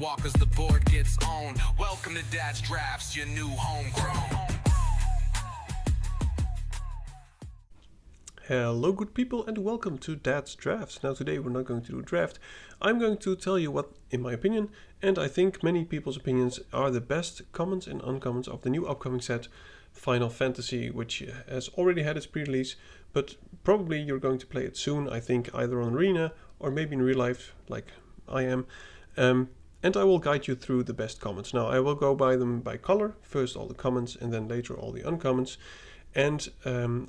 walk as the board gets owned. Welcome to Dad's Drafts, your new homegrown. Hello good people and welcome to Dad's Drafts. Now today we're not going to do a draft. I'm going to tell you what, in my opinion, and I think many people's opinions, are the best commons and uncommons of the new upcoming set, Final Fantasy, which has already had its pre-release, but probably you're going to play it soon, I think either on Arena or maybe in real life, like I am. And I will guide you through the best commons. Now I will go by them by color, first all the commons and then later all the uncommons. And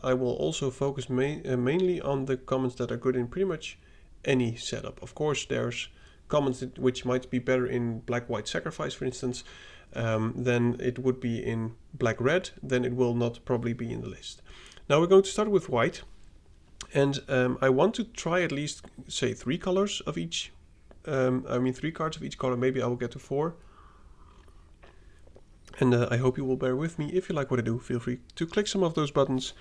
I will also focus mainly on the commons that are good in pretty much any setup. Of course, there's commons which might be better in black-white sacrifice, for instance, than it would be in black-red. Then it will not probably be in the list. Now we're going to start with white. And I want to try at least, say, 3 colors of each. 3 cards of each color. Maybe I will get to 4. And I hope you will bear with me. If you like what I do, feel free to click some of those buttons.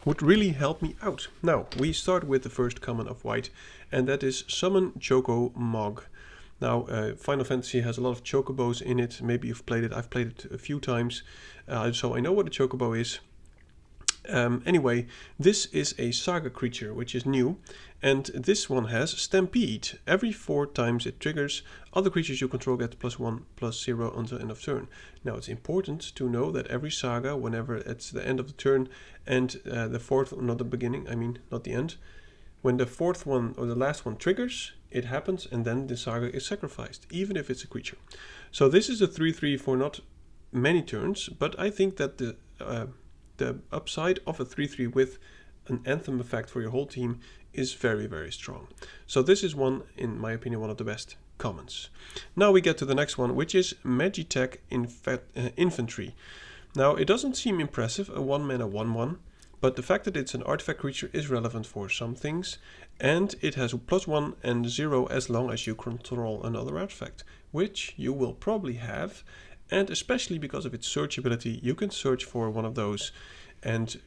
Would really help me out. Now, we start with the first common of white, and that is Summon Choco Mog. Now, Final Fantasy has a lot of chocobos in it. Maybe you've played it. I've played it a few times, so I know what a chocobo is. Anyway, this is a saga creature, which is new, and this one has Stampede. Every 4 times it triggers, other creatures you control get +1/+0 until end of turn. Now it's important to know that every saga, whenever it's the end of the turn and the fourth, not the beginning, not the end, when the fourth one or the last one triggers, it happens and then the saga is sacrificed, even if it's a creature. So this is a 3/3 for not many turns, but I think that the upside of a 3/3 with an anthem effect for your whole team is very, very strong. So this is one, in my opinion, one of the best commons. Now we get to the next one, which is Magitech Infantry. Now it doesn't seem impressive, a 1-mana 1/1, but the fact that it's an artifact creature is relevant for some things, and it has +1 and 0 as long as you control another artifact, which you will probably have. And especially because of its search ability, you can search for one of those and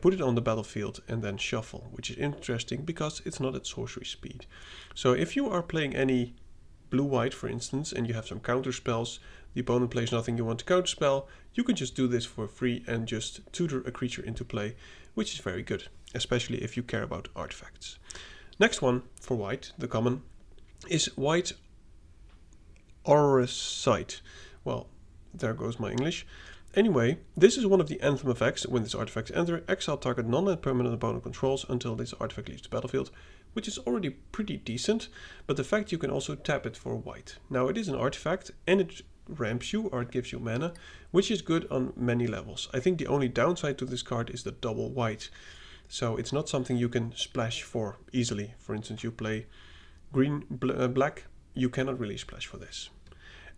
put it on the battlefield and then shuffle, which is interesting because it's not at sorcery speed. So if you are playing any blue-white, for instance, and you have some counter spells, the opponent plays nothing you want to counterspell, you can just do this for free and just tutor a creature into play, which is very good, especially if you care about artifacts. Next one for white, the common, is White Auracite. Well, there goes my English. Anyway, this is one of the anthem effects. When this artifact enters, exile target non-land permanent opponent controls until this artifact leaves the battlefield, which is already pretty decent, but the fact you can also tap it for white. Now it is an artifact and it ramps you, or it gives you mana, which is good on many levels. I think the only downside to this card is the double white. So it's not something you can splash for easily. For instance, you play green, black, you cannot really splash for this.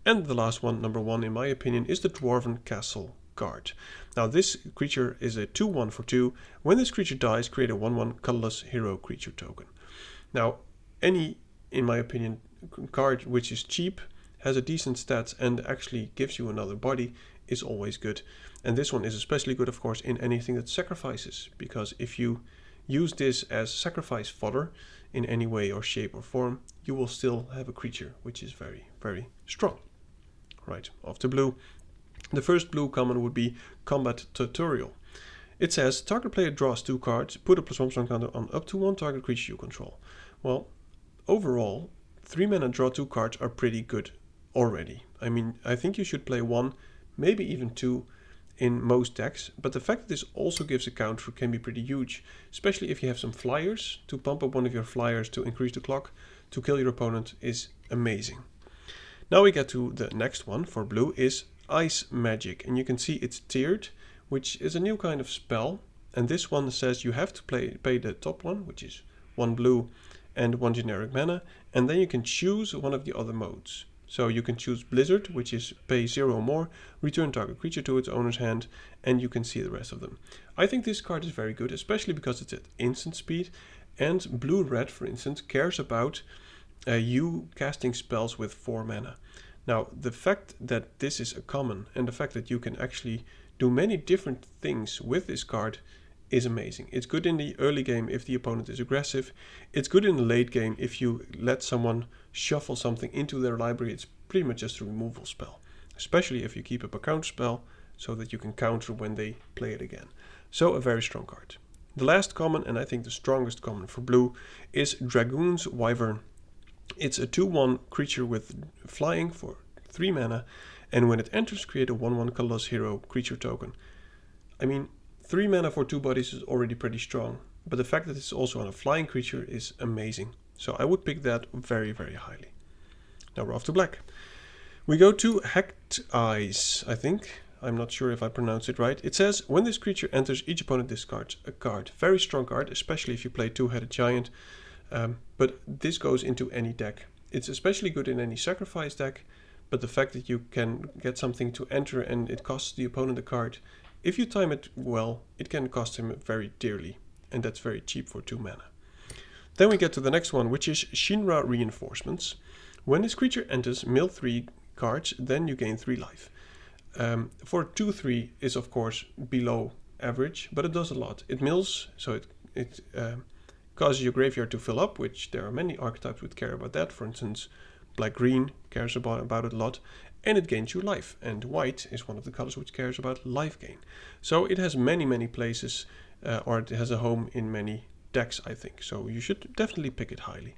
And the last one, number 1 in my opinion, is the Dwarven Castle card. Now this creature is a 2/1 for 2. When this creature dies, create a 1/1 colorless hero creature token. Now any, in my opinion, card which is cheap, has a decent stats and actually gives you another body is always good. And this one is especially good, of course, in anything that sacrifices, because if you use this as sacrifice fodder in any way or shape or form, you will still have a creature which is very, very strong. Right, off to blue. The first blue common would be Combat Tutorial. It says, target player draws 2 cards, put a +1/+1 counter on up to 1 target creature you control. Well, overall, 3 mana draw 2 cards are pretty good already. I think you should play 1, maybe even 2 in most decks, but the fact that this also gives a counter can be pretty huge, especially if you have some flyers. To pump up one of your flyers to increase the clock to kill your opponent is amazing. Now we get to the next one for blue, is Ice Magic, and you can see it's tiered, which is a new kind of spell, and this one says you have to pay the top one, which is 1 blue and 1 generic mana, and then you can choose one of the other modes. So you can choose Blizzard, which is pay 0 or more, return target creature to its owner's hand, and you can see the rest of them. I think this card is very good, especially because it's at instant speed, and blue-red, for instance, cares about you casting spells with 4 mana. Now, the fact that this is a common and the fact that you can actually do many different things with this card is amazing. It's good in the early game if the opponent is aggressive. It's good in the late game if you let someone shuffle something into their library. It's pretty much just a removal spell, especially if you keep up a counter spell so that you can counter when they play it again. So a very strong card. The last common, and I think the strongest common for blue, is Dragoon's Wyvern. It's a 2/1 creature with flying for 3 mana, and when it enters, create a 1/1 colorless hero creature token. I mean, 3 mana for 2 bodies is already pretty strong, but the fact that it's also on a flying creature is amazing. So I would pick that very, very highly. Now we're off to black. We go to Hacked Eyes, I think. I'm not sure if I pronounce it right. It says, when this creature enters, each opponent discards a card. Very strong card, especially if you play Two-Headed Giant. But this goes into any deck. It's especially good in any sacrifice deck, but the fact that you can get something to enter and it costs the opponent a card, if you time it well, it can cost him very dearly, and that's very cheap for 2 mana. Then we get to the next one, which is Shinra Reinforcements. When this creature enters, mill 3 cards, then you gain 3 life. For 2/3 is of course below average, but it does a lot. It mills, so it causes your graveyard to fill up, which there are many archetypes which care about that. For instance, black-green cares about it a lot, and it gains you life. And white is one of the colors which cares about life gain. So it has many places, or it has a home in many decks, I think. So you should definitely pick it highly.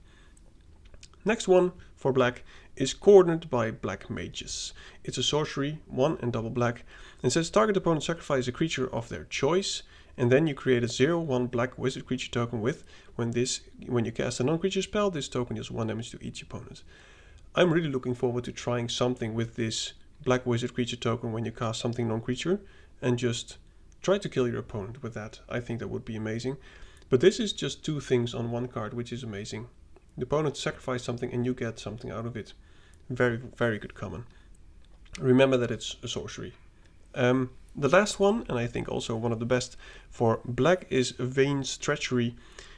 Next one for black is Coordinated by Black Mages. It's a sorcery, 1 and double black, and says target opponent sacrifice a creature of their choice, and then you create a 0/1 black wizard creature token with, when you cast a non-creature spell, this token deals 1 damage to each opponent. I'm really looking forward to trying something with this black wizard creature token when you cast something non-creature, and just try to kill your opponent with that. I think that would be amazing. But this is just 2 things on 1 card, which is amazing. The opponent sacrifices something and you get something out of it. Very, very good common. Remember that it's a sorcery. The last one, and I think also one of the best for black, is Vane's Treachery.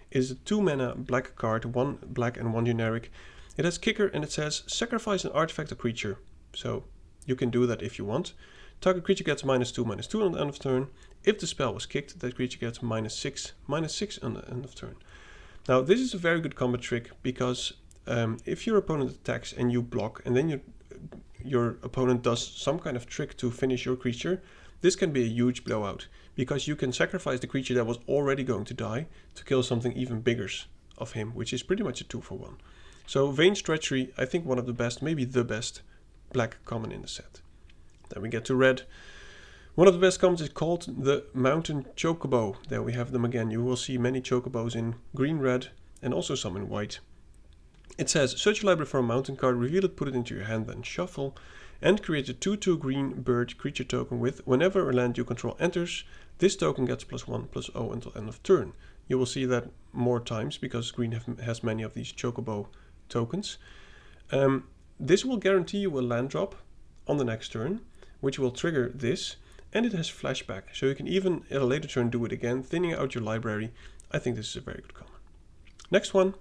It is a 2 mana black card, 1 black and 1 generic. It has kicker and it says sacrifice an artifact or creature. So you can do that if you want. Target creature gets -2/-2 on the end of turn. If the spell was kicked, that creature gets -6/-6 on the end of turn. Now this is a very good combat trick because if your opponent attacks and you block, and then your opponent does some kind of trick to finish your creature, this can be a huge blowout because you can sacrifice the creature that was already going to die to kill something even bigger of him, which is pretty much a 2-for-1. So Vane's Treachery, I think one of the best, maybe the best black common in the set. Then we get to red. One of the best commons is called the Mountain Chocobo. There we have them again. You will see many chocobos in green, red, and also some in white. It says, search your library for a mountain card, reveal it, put it into your hand, then shuffle, and create a 2/2 green bird creature token with, whenever a land you control enters, this token gets +1/+0 until end of turn. You will see that more times because green has many of these chocobo tokens. This will guarantee you a land drop on the next turn, which will trigger this, and it has flashback, so you can even at a later turn do it again, thinning out your library. I think this is a very good common. Next one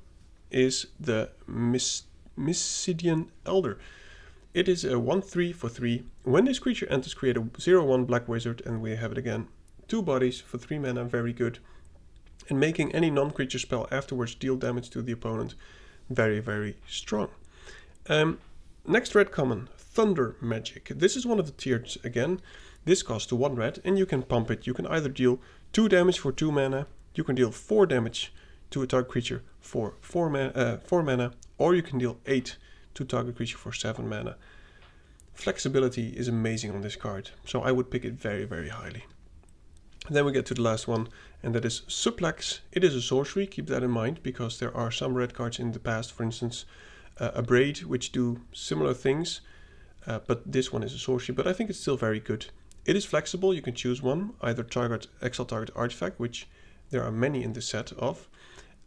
is the Mysidian Elder. It is a 1/3 for 3. When this creature enters, create a 0/1 black wizard, and we have it again. 2 bodies for 3 mana, very good. And making any non-creature spell afterwards deal damage to the opponent, very, very strong. Next red common, Thunder Magic. This is one of the tiers again. This costs 1 red, and you can pump it. You can either deal 2 damage for 2 mana, you can deal 4 damage to a target creature for 4 mana, or you can deal 8 to target creature for 7 mana. Flexibility is amazing on this card, so I would pick it very, very highly. Then we get to the last one, and that is Suplex. It is a sorcery, keep that in mind, because there are some red cards in the past, for instance, a Braid, which do similar things, but this one is a sorcery, but I think it's still very good. It is flexible, you can choose one, either exile target artifact, which there are many in this set of,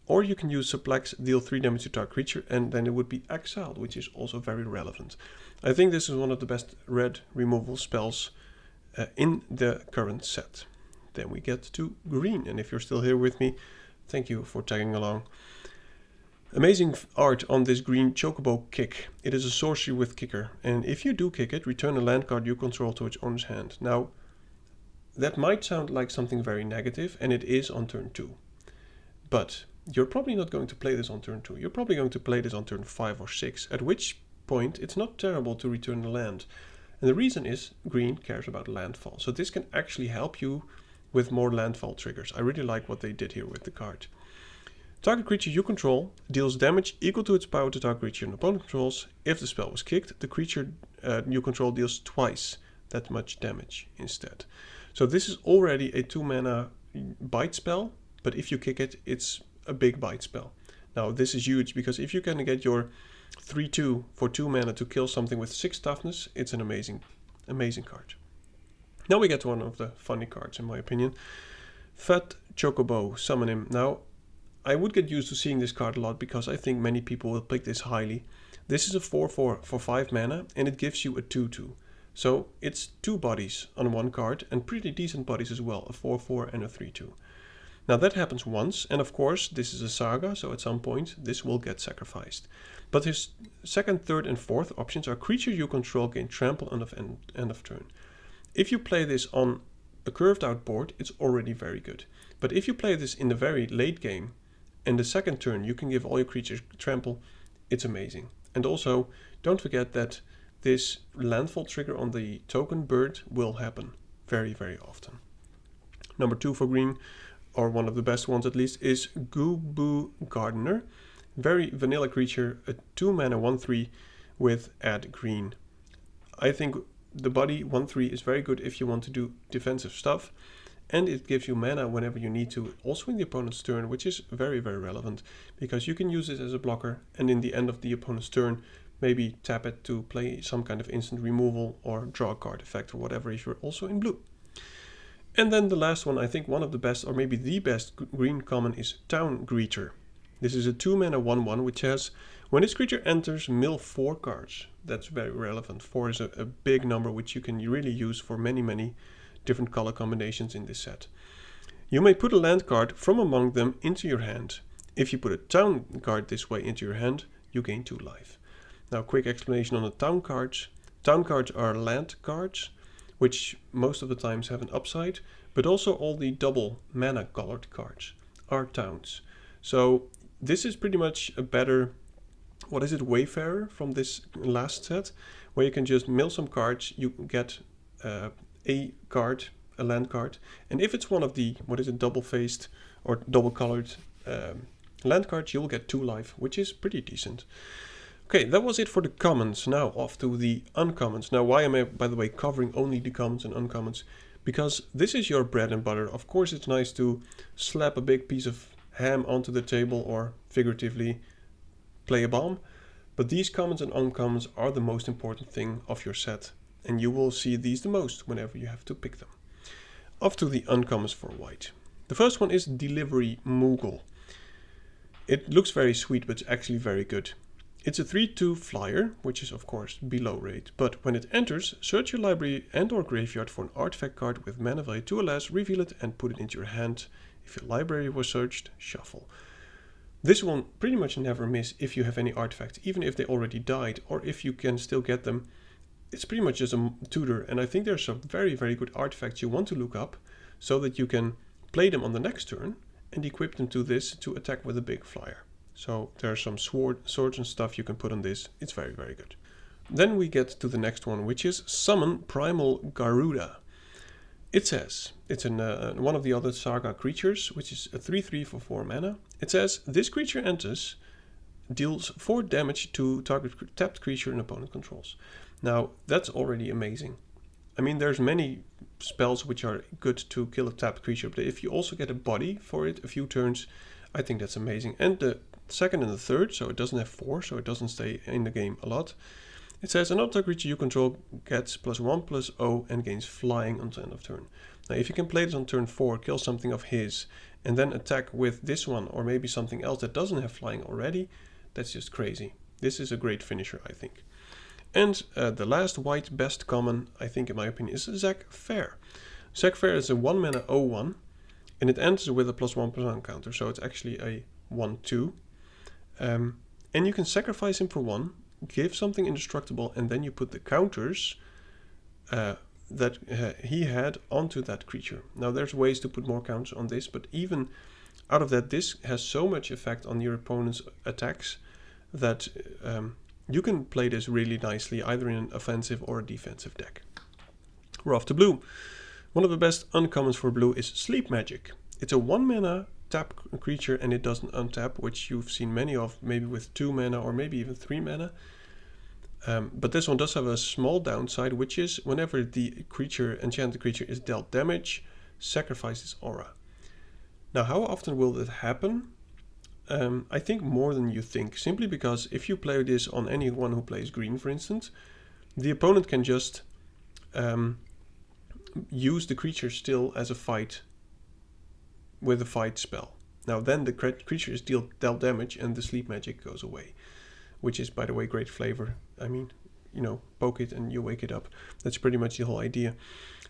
or you can use Suplex, deal 3 damage to target creature, and then it would be exiled, which is also very relevant. I think this is one of the best red removal spells in the current set. Then we get to green, and if you're still here with me, thank you for tagging along. Amazing art on this green Chocobo Kick. It is a sorcery with kicker, and if you do kick it, return a land card you control to its owner's hand. Now, that might sound like something very negative, and it is on turn 2. But you're probably not going to play this on turn 2. You're probably going to play this on turn 5 or 6, at which point, it's not terrible to return the land. And the reason is green cares about landfall. So this can actually help you with more landfall triggers. I really like what they did here with the card. Target creature you control deals damage equal to its power to target creature and opponent controls. If the spell was kicked, the creature you control deals twice that much damage instead. So this is already a 2 mana bite spell, but if you kick it, it's a big bite spell. Now this is huge because if you can get your 3/2 for 2 mana to kill something with 6 toughness, it's an amazing card. Now we get to one of the funny cards in my opinion. Fat Chocobo, summon him. Now I would get used to seeing this card a lot because I think many people will pick this highly. This is a 4/4 for 5 mana and it gives you a 2/2. So it's 2 bodies on one card and pretty decent bodies as well, a 4/4 and a 3/2. Now that happens once, and of course this is a saga, so at some point this will get sacrificed. But his second, third and fourth options are creature you control gain trample end of turn. If you play this on a curved out board, it's already very good. But if you play this in the very late game, and the second turn you can give all your creatures trample, it's amazing. And also, don't forget that this landfall trigger on the token bird will happen very, very often. Number 2 for green, or one of the best ones at least, is Goobu Gardener. Very vanilla creature, a 2 mana 1/3 with add green. I think the body 1/3 is very good if you want to do defensive stuff, and it gives you mana whenever you need to, also in the opponent's turn, which is very, very relevant because you can use it as a blocker, and in the end of the opponent's turn maybe tap it to play some kind of instant removal or draw a card effect or whatever if you're also in blue. And then the last one, I think one of the best, or maybe the best green common, is Town Greeter. This is a 2 mana 1/1 which has, when this creature enters, mill 4 cards. That's very relevant. 4 is a big number which you can really use for many different color combinations in this set. You may put a land card from among them into your hand. If you put a town card this way into your hand, you gain 2 life. Now, quick explanation on the town cards. Town cards are land cards, which most of the times have an upside, but also all the double mana colored cards are towns. So this is pretty much a better, Wayfarer from this last set, where you can just mill some cards, you get a land card, and if it's one of the, double-faced or double-colored land cards, you'll get 2 life, which is pretty decent. Okay, that was it for the commons. Now off to the uncommons. Now why am I, by the way, covering only the commons and uncommons? Because this is your bread and butter. Of course it's nice to slap a big piece of ham onto the table or figuratively play a bomb, but these commons and uncommons are the most important thing of your set, and you will see these the most whenever you have to pick them. Off to the uncommons for white. The first one is Delivery Moogle. It looks very sweet, but it's actually very good. It's a 3/2 flyer, which is of course below rate, but when it enters, search your library and or graveyard for an artifact card with mana value 2 or less, reveal it and put it into your hand. If your library was searched, shuffle. This will pretty much never miss if you have any artifacts, even if they already died, or if you can still get them. It's pretty much just a tutor, and I think there's some very, very good artifacts you want to look up, so that you can play them on the next turn, and equip them to this to attack with a big flyer. So there's some swords and stuff you can put on this. It's very, very good. Then we get to the next one, which is Summon Primal Garuda. It says, it's one of the other saga creatures, which is a 3/3 for 4 mana. It says, this creature enters, deals 4 damage to target tapped creature and opponent controls. Now, that's already amazing. I mean, there's many spells which are good to kill a tapped creature, but if you also get a body for it a few turns, I think that's amazing. And the second and the third, so it doesn't have 4, so it doesn't stay in the game a lot. It says another creature you control gets +1/+0 and gains flying until end of turn. Now if you can play this on turn 4, kill something of his, and then attack with this one or maybe something else that doesn't have flying already, that's just crazy. This is a great finisher, I think. And the last white best common, I think in my opinion, is Zack Fair. Zack Fair is a 1 mana 0/1, and it ends with a +1/+1 counter, so it's actually a 1/2. And you can sacrifice him for 1, give something indestructible, and then you put the counters that he had onto that creature. Now there's ways to put more counters on this, but even out of that, this has so much effect on your opponent's attacks that you can play this really nicely, either in an offensive or a defensive deck. We're off to blue. One of the best uncommons for blue is Sleep Magic. It's a 1 mana tap creature and it doesn't untap, which you've seen many of, maybe with 2 mana or maybe even 3 mana. But this one does have a small downside, which is whenever the enchanted creature is dealt damage, sacrifice its aura. Now, how often will that happen? I think more than you think, simply because if you play this on anyone who plays green, for instance, the opponent can just use the creature still as a fight with a fight spell. Now then the creature is dealt damage and the sleep magic goes away, which is, by the way, great flavor. I mean, you know, poke it and you wake it up. That's pretty much the whole idea.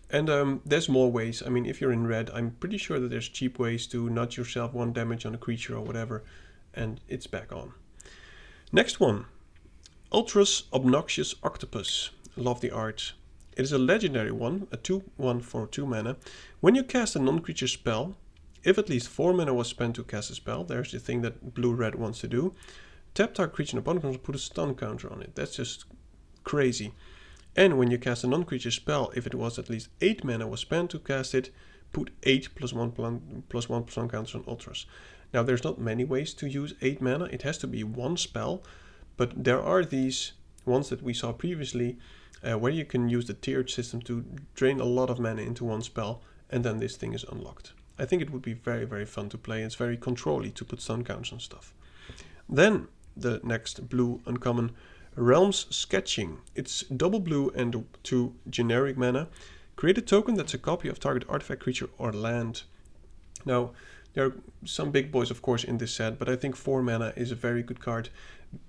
And there's more ways. I mean, if you're in red, I'm pretty sure that there's cheap ways to nudge yourself 1 damage on a creature or whatever, and it's back on. Next one, Ultra's Obnoxious Octopus. Love the art. It is a legendary one, a 2/1 for 2 mana. When you cast a non-creature spell, if at least 4 mana was spent to cast a spell, there's the thing that blue-red wants to do, tap target creature and opponent can put a stun counter on it. That's just crazy. And when you cast a non-creature spell, if it was at least 8 mana was spent to cast it, put 8 +1 stun counters on Ultras. Now there's not many ways to use 8 mana, it has to be 1 spell, but there are these ones that we saw previously, where you can use the tiered system to drain a lot of mana into 1 spell, and then this thing is unlocked. I think it would be very, very fun to play. It's very control-y to put stun counters on stuff. Then the next blue uncommon, Realms Sketching. It's double blue and 2 generic mana. Create a token that's a copy of target artifact, creature, or land. Now, there are some big boys, of course, in this set, but I think 4 mana is a very good card,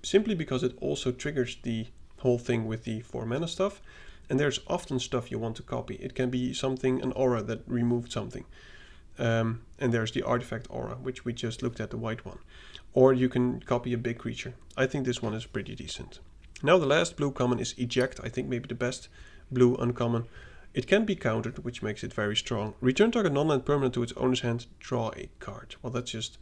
simply because it also triggers the whole thing with the 4 mana stuff, and there's often stuff you want to copy. It can be something, an aura that removed something. And there's the artifact aura, which we just looked at, the white one. Or you can copy a big creature. I think this one is pretty decent. Now the last blue common is Eject, I think maybe the best blue uncommon. It can be countered, which makes it very strong. Return target non-land permanent to its owner's hand, draw a card. Well, that's just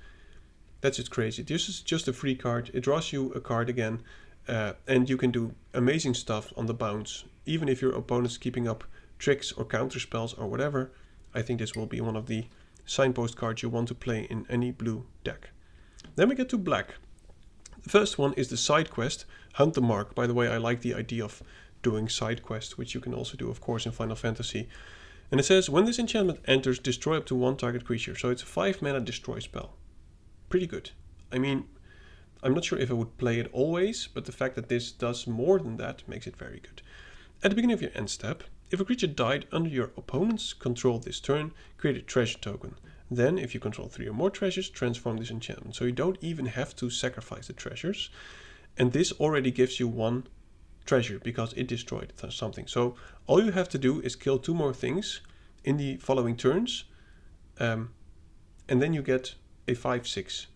crazy. This is just a free card. It draws you a card again, and you can do amazing stuff on the bounce. Even if your opponent's keeping up tricks or counter spells or whatever, I think this will be one of the signpost cards you want to play in any blue deck. Then we get to black. The first one is the side quest, Hunt the Mark. By the way, I like the idea of doing side quests, which you can also do, of course, in Final Fantasy. And it says, when this enchantment enters, destroy up to 1 target creature. So it's a 5 mana destroy spell. Pretty good. I mean, I'm not sure if I would play it always, but the fact that this does more than that makes it very good. At the beginning of your end step, if a creature died under your opponent's control this turn, create a treasure token. Then, if you control 3 or more treasures, transform this enchantment. So you don't even have to sacrifice the treasures. And this already gives you 1 treasure because it destroyed something. So all you have to do is kill 2 more things in the following turns. And then you get a 5/6,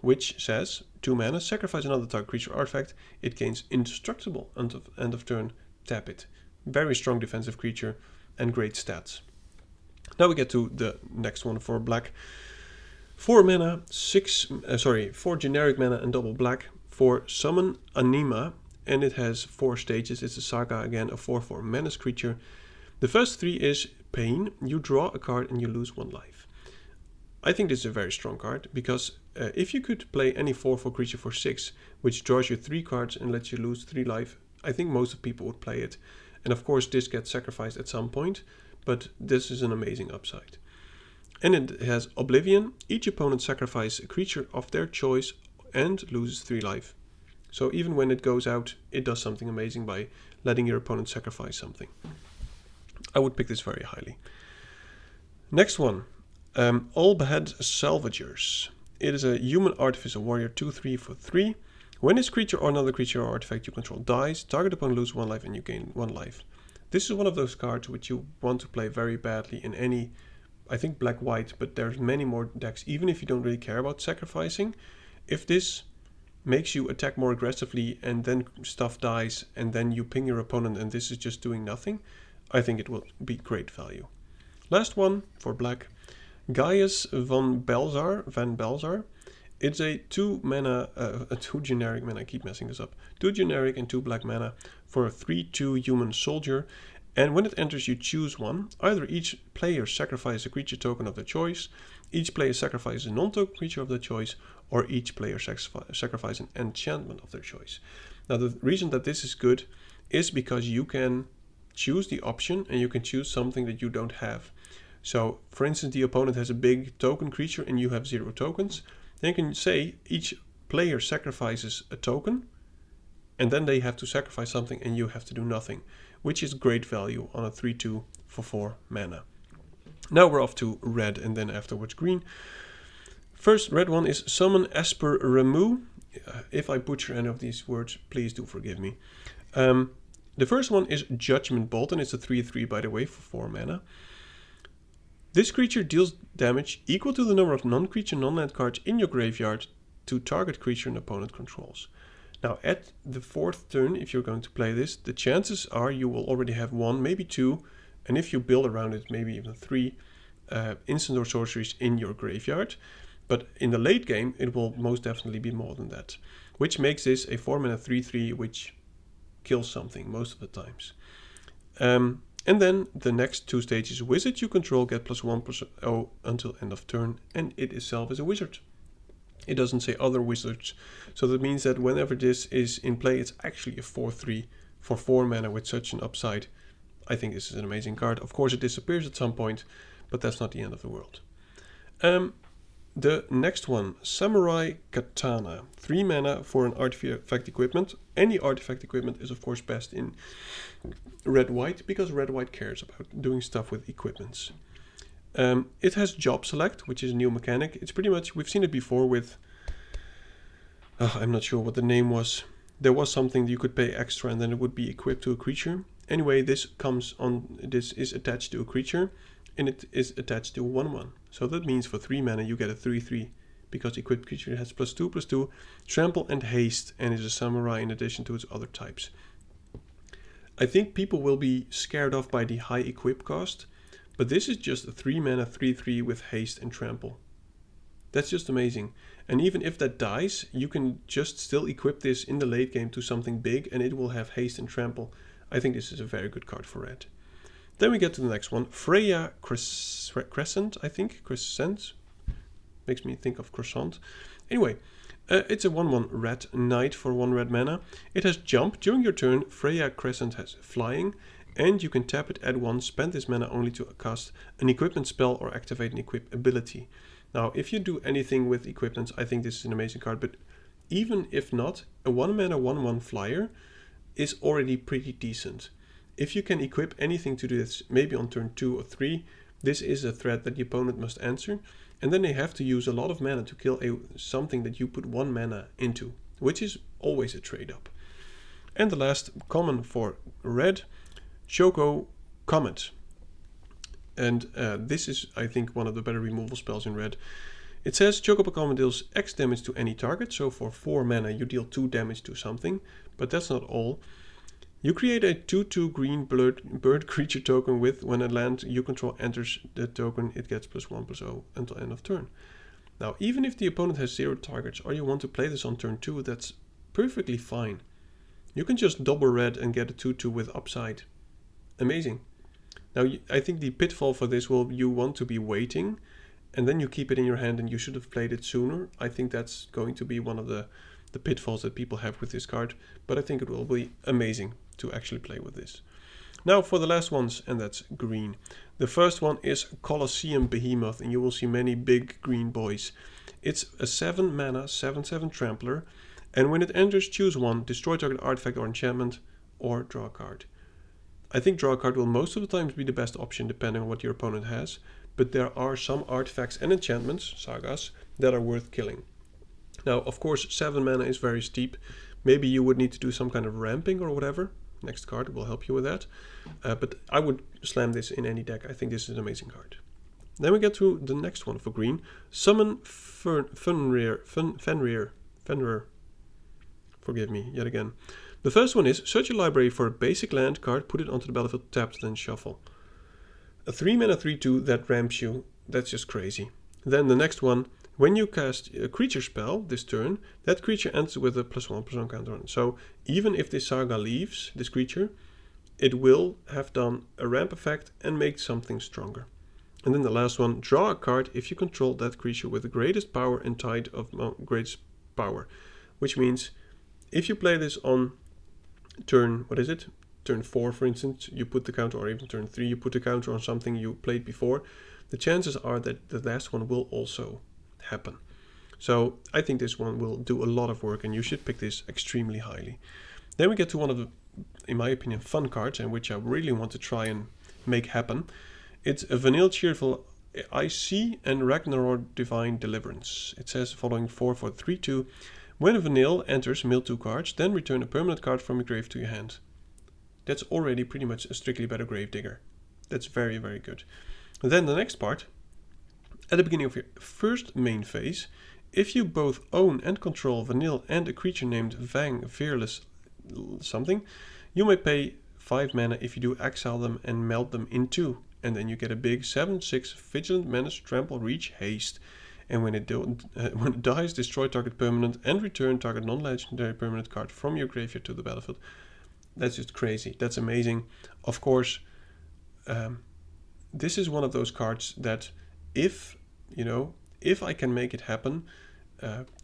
which says 2 mana, sacrifice another target creature artifact. It gains indestructible end of turn, tap it. Very strong defensive creature and great stats. Now we get to the next one for black. 4 mana, 4 generic mana and double black for Summon Anima, and it has 4 stages. It's a saga again, a 4/4 menace creature. The first 3 is Pain. You draw a card and you lose 1 life. I think this is a very strong card because if you could play any 4/4 creature for 6, which draws you 3 cards and lets you lose 3 life, I think most of people would play it. And of course this gets sacrificed at some point, but this is an amazing upside. And it has Oblivion. Each opponent sacrifices a creature of their choice and loses 3 life. So even when it goes out, it does something amazing by letting your opponent sacrifice something. I would pick this very highly. Next one, All-Behead Salvagers. It is a human artificer warrior 2/3 for 3. When this creature or another creature or artifact you control dies, target opponent loses 1 life and you gain 1 life. This is one of those cards which you want to play very badly in any, I think black-white, but there's many more decks, even if you don't really care about sacrificing. If this makes you attack more aggressively and then stuff dies and then you ping your opponent and this is just doing nothing, I think it will be great value. Last one for black, Gaius van Belzar. It's a 2 mana, a 2 generic mana, I keep messing this up, 2 generic and 2 black mana for a 3/2 human soldier. And when it enters, you choose one. Either each player sacrifices a creature token of their choice, each player sacrifices a non-token creature of their choice, or each player sacrifices an enchantment of their choice. Now, the reason that this is good is because you can choose the option and you can choose something that you don't have. So, for instance, the opponent has a big token creature and you have 0 tokens. Then you can say each player sacrifices a token, and then they have to sacrifice something and you have to do nothing, which is great value on a 3/2 for 4 mana. Now we're off to red and then afterwards green. First red one is Summon Esper Ramu. If I butcher any of these words, please do forgive me. The first one is Judgment Bolt, and it's a 3/3 by the way for 4 mana. This creature deals damage equal to the number of non-creature non-land cards in your graveyard to target creature an opponent controls. Now at the 4th turn, if you're going to play this, the chances are you will already have 1, maybe 2, and if you build around it, maybe even 3 instant or sorceries in your graveyard. But in the late game, it will most definitely be more than that, which makes this a 4 mana 3/3, which kills something most of the times. And then the next 2 stages, wizard you control get +1/+0 until end of turn, and it itself is a wizard. It doesn't say other wizards, so that means that whenever this is in play, it's actually a 4/3 for 4 mana with such an upside. I think this is an amazing card. Of course, it disappears at some point, but that's not the end of the world. The next one, Samurai Katana. 3 mana for an artifact equipment. Any artifact equipment is of course best in red-white, because red-white cares about doing stuff with equipments. It has Job Select, which is a new mechanic. It's pretty much, we've seen it before with, I'm not sure what the name was. There was something that you could pay extra and then it would be equipped to a creature. Anyway, this is attached to a creature, and it is attached to 1/1. So that means for 3 mana you get a 3/3, because equipped creature has +2/+2, trample and haste, and is a samurai in addition to its other types. I think people will be scared off by the high equip cost, but this is just a 3 mana 3/3 with haste and trample. That's just amazing. And even if that dies, you can just still equip this in the late game to something big, and it will have haste and trample. I think this is a very good card for red. Then we get to the next one, Freya Crescent, I think. Crescent. Makes me think of croissant. Anyway, it's a 1/1 red knight for 1 red mana. It has jump. During your turn, Freya Crescent has flying, and you can tap it, add 1, spend this mana only to cast an equipment spell or activate an equip ability. Now, if you do anything with equipments, I think this is an amazing card, but even if not, a 1 mana 1/1 flyer is already pretty decent. If you can equip anything to this, maybe on turn 2 or 3, this is a threat that the opponent must answer, and then they have to use a lot of mana to kill something that you put 1 mana into, which is always a trade-up. And the last common for red, Choco Comet. And this is, I think, one of the better removal spells in red. It says Chocobo Comet deals X damage to any target, so for 4 mana you deal 2 damage to something, but that's not all. You create a 2/2 green bird creature token with, when a land you control enters the token, it gets +1/+0 until end of turn. Now, even if the opponent has 0 targets, or you want to play this on turn 2, that's perfectly fine. You can just double red and get a 2/2 with upside. Amazing. Now, I think the pitfall for this will, you want to be waiting, and then you keep it in your hand and you should have played it sooner. I think that's going to be one of the pitfalls that people have with this card, but I think it will be amazing to actually play with this. Now for the last ones, and that's green. The first one is Colosseum Behemoth, and you will see many big green boys. It's a 7 mana 7/7 trampler, and when it enters, choose 1, destroy target artifact or enchantment, or draw a card. I think draw a card will most of the times be the best option depending on what your opponent has, but there are some artifacts and enchantments, sagas, that are worth killing. Now, of course, 7 mana is very steep. Maybe you would need to do some kind of ramping or whatever. Next card will help you with that. But I would slam this in any deck. I think this is an amazing card. Then we get to the next one for green. Summon Fenrir. Forgive me, yet again. The first one is, search a library for a basic land card, put it onto the battlefield tapped, then shuffle. A 3 mana 3/2 that ramps you. That's just crazy. Then the next one, when you cast a creature spell this turn, that creature enters with a +1/+1 counter on it. So even if this Saga leaves, this creature, it will have done a ramp effect and make something stronger. And then the last one, draw a card if you control that creature with the greatest power and tide of greatest power. Which means if you play this on turn, turn 4 for instance, you put the counter, or even turn 3, you put the counter on something you played before, the chances are that the last one will also happen. So I think this one will do a lot of work, and you should pick this extremely highly. Then we get to one of the, in my opinion, fun cards, and which I really want to try and make happen. It's a Vanille Cheerful IC and Ragnarok Divine Deliverance. It says following 4 for 3/2. When a Vanille enters, mill 2 cards, then return a permanent card from your grave to your hand. That's already pretty much a strictly better Gravedigger. That's very, very good. And then the next part, at the beginning of your first main phase, if you both own and control Vanille and a creature named Vang Fearless something, you may pay 5 mana. If you do, exile them and melt them in 2. And then you get a big 7/6 Vigilant Menace, Trample, Reach, Haste. And when it dies, destroy target permanent and return target non-legendary permanent card from your graveyard to the battlefield. That's just crazy. That's amazing. Of course, this is one of those cards that if I can make it happen,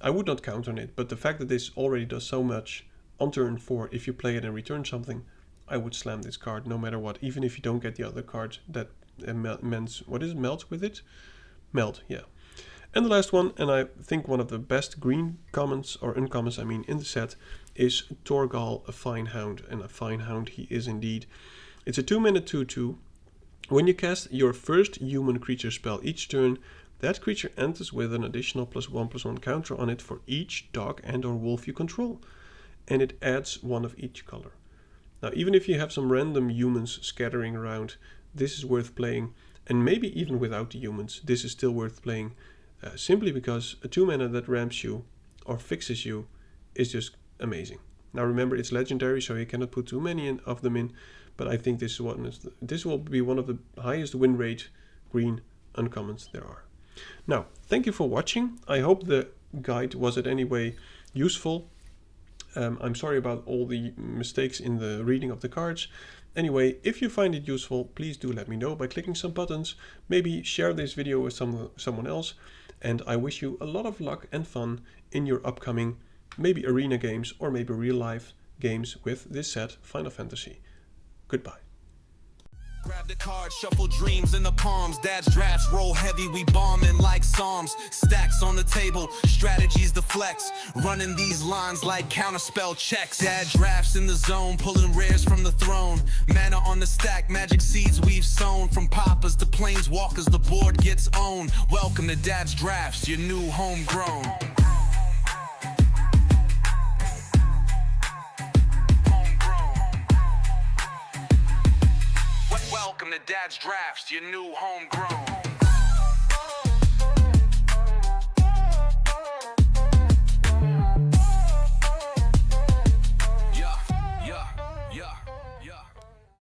I would not count on it. But the fact that this already does so much on turn 4, if you play it and return something, I would slam this card no matter what, even if you don't get the other card that melts with it? Melt, yeah. And the last one, and I think one of the best green commons, or uncommons I mean, in the set, is Torgal, a Fine Hound. And a Fine Hound he is indeed. It's a 2-mana 2/2. When you cast your first human creature spell each turn, that creature enters with an additional +1/+1 counter on it for each dog and or wolf you control. And it adds 1 of each color. Now, even if you have some random humans scattering around, this is worth playing. And maybe even without the humans, this is still worth playing. Simply because a 2-mana that ramps you or fixes you is just amazing. Now remember, it's legendary, so you cannot put too many of them in, but I think this will be one of the highest win rate green uncommons there are. Now, thank you for watching. I hope the guide was in any way useful. I'm sorry about all the mistakes in the reading of the cards. Anyway, if you find it useful, please do let me know by clicking some buttons. Maybe share this video with someone else. And I wish you a lot of luck and fun in your upcoming maybe arena games or maybe real life games with this set, Final Fantasy. Goodbye. Grab the card, shuffle dreams in the palms. Dad's drafts roll heavy, we bombing like psalms. Stacks on the table, strategies the flex. Running these lines like counterspell checks. Dad drafts in the zone, pulling rares from the throne. Mana on the stack, magic seeds we've sown. From poppers to planeswalkers, the board gets owned. Welcome to Dad's drafts, your new homegrown. Welcome to Dad's drafts, your new homegrown.